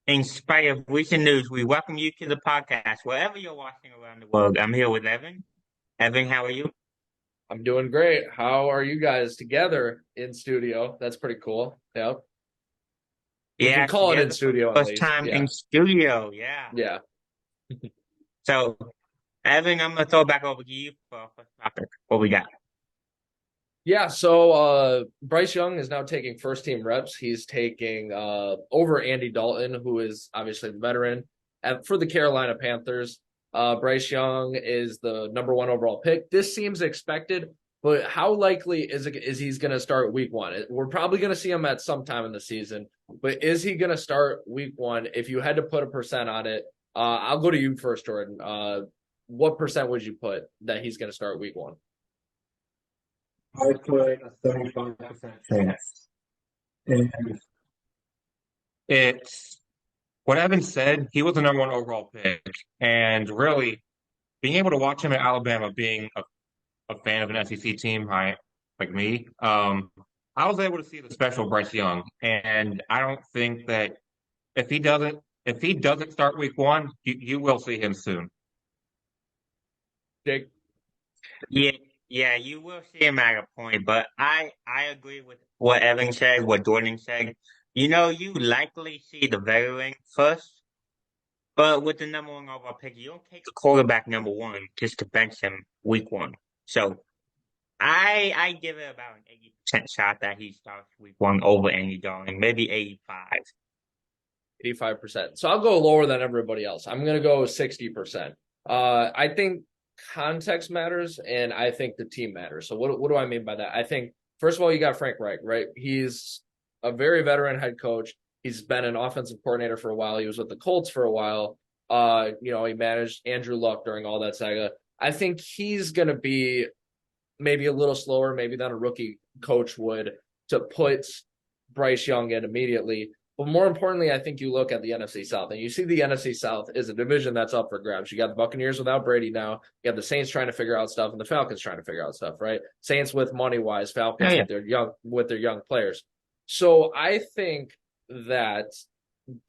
In spite of recent news, we welcome you to the podcast. Wherever you're watching around the world, I'm here with Evan. Evan, how are you? I'm doing great. How are you guys together in studio? That's pretty cool. Yep. We can Yeah, call it in together for the studio at first least. time Yeah. in studio. Yeah. Yeah. So, Evan, I'm gonna throw it back over to you for our first topic. What we got? Yeah. So Bryce Young is now taking first team reps. He's taking over Andy Dalton, who is obviously the veteran. For the Carolina Panthers, Bryce Young is the number one overall pick. This seems expected, but how likely is he's going to start week one? We're probably going to see him at some time in the season, but is he going to start week one? If you had to put a percent on it, I'll go to you first, Jordan. What percent would you put that he's going to start week one? I put a 35% chance. And it's what Evan said. He was the number one overall pick. And really, being able to watch him at Alabama, being a fan of an SEC team, right, like me, I was able to see the special Bryce Young. And I don't think that if he doesn't if he doesn't start week one, you will see him soon. Jake? Yeah, yeah, you will see him at a point, but I agree with what Evan said, what Jordan said. You likely see the veteran first, but with the number one overall pick, you don't take a quarterback number one just to bench him week one. So I give it about an 80% shot that he starts week one over Andy Dalton, maybe 85. 85%. So I'll go lower than everybody else. I'm going to go 60%. I think context matters, and I think the team matters. So what do I mean by that? I think, first of all, you got Frank Reich, right? He's a very veteran head coach. He's been an offensive coordinator for a while. He was with the Colts for a while. He managed Andrew Luck during all that saga. I think he's going to be maybe a little slower, maybe than a rookie coach would, to put Bryce Young in immediately. But more importantly, I think you look at the NFC South and you see the NFC South is a division that's up for grabs. You got the Buccaneers without Brady now. You have the Saints trying to figure out stuff and the Falcons trying to figure out stuff, right? Saints with money wise, Yeah, Falcons yeah. with their young players. So I think that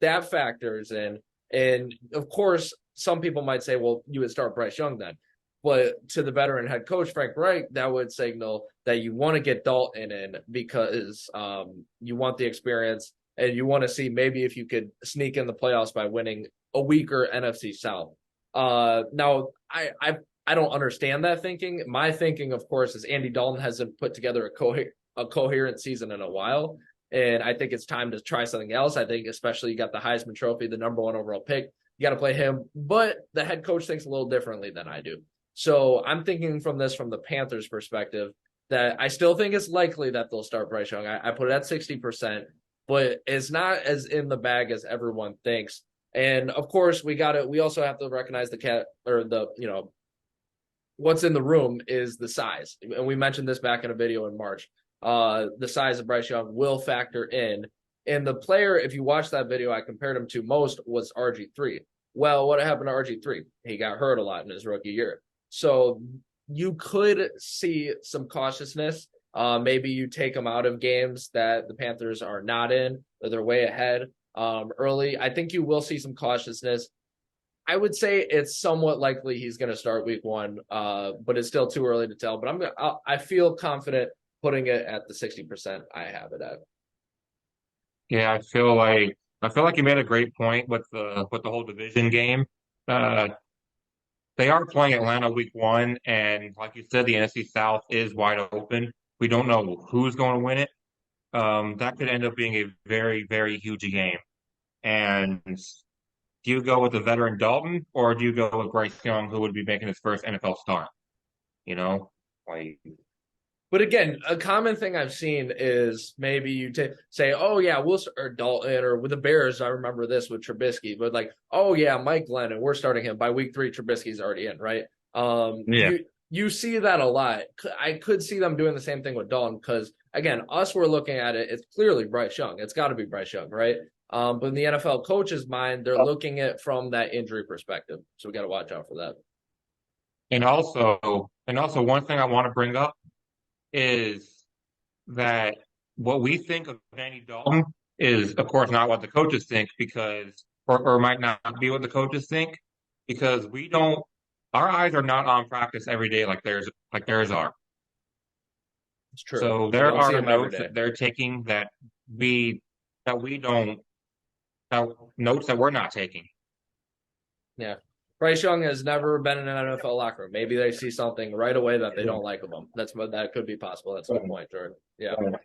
that factors in. And of course, some people might say, well, you would start Bryce Young then. But to the veteran head coach, Frank Reich, that would signal that you want to get Dalton in because you want the experience and you want to see maybe if you could sneak in the playoffs by winning a weaker NFC South. Now, I don't understand that thinking. My thinking, of course, is Andy Dalton hasn't put together a coherent season in a while. And I think it's time to try something else. I think especially you got the Heisman Trophy, the number one overall pick. You got to play him. But the head coach thinks a little differently than I do. So I'm thinking from the Panthers perspective that I still think it's likely that they'll start Bryce Young. I put it at 60%, but it's not as in the bag as everyone thinks. And of course, we also have to recognize what's in the room is the size. And we mentioned this back in a video in March. The size of Bryce Young will factor in. And the player, if you watch that video, I compared him to most was RG3. Well, what happened to RG3? He got hurt a lot in his rookie year. So you could see some cautiousness. Maybe you take them out of games that the Panthers are not in, or they're way ahead early. I think you will see some cautiousness. I would say it's somewhat likely he's going to start week one, but it's still too early to tell. But I feel confident putting it at the 60% I have it at. Yeah, I feel like you made a great point with the whole division game. Uh, they are playing Atlanta week one, and like you said, the NFC South is wide open. We don't know who's going to win it. That could end up being a very, very huge game. And do you go with the veteran Dalton, or do you go with Bryce Young, who would be making his first NFL start? You know, like But again, a common thing I've seen is maybe you say, "Oh yeah, we'll start Dalton," or with the Bears. I remember this with Trubisky, but like, "Oh yeah, Mike Glennon, we're starting him by week 3. Trubisky's already in, right?" yeah, You see that a lot. I could see them doing the same thing with Dalton because again, us we're looking at it. It's clearly Bryce Young. It's got to be Bryce Young, right? But in the NFL coach's mind, they're looking at from that injury perspective, so we got to watch out for that. and also one thing I want to bring up is that what we think of Andy Dalton is, of course, not what the coaches think or might not be what the coaches think because our eyes are not on practice every day like theirs are. It's true. So We there don't see are them every notes day. that they're taking we don't, notes that we're not taking. Yeah. Bryce Young has never been in an NFL locker room. Maybe they see something right away that they don't like of him. That could be possible. That's a good point, Jordan. Yeah.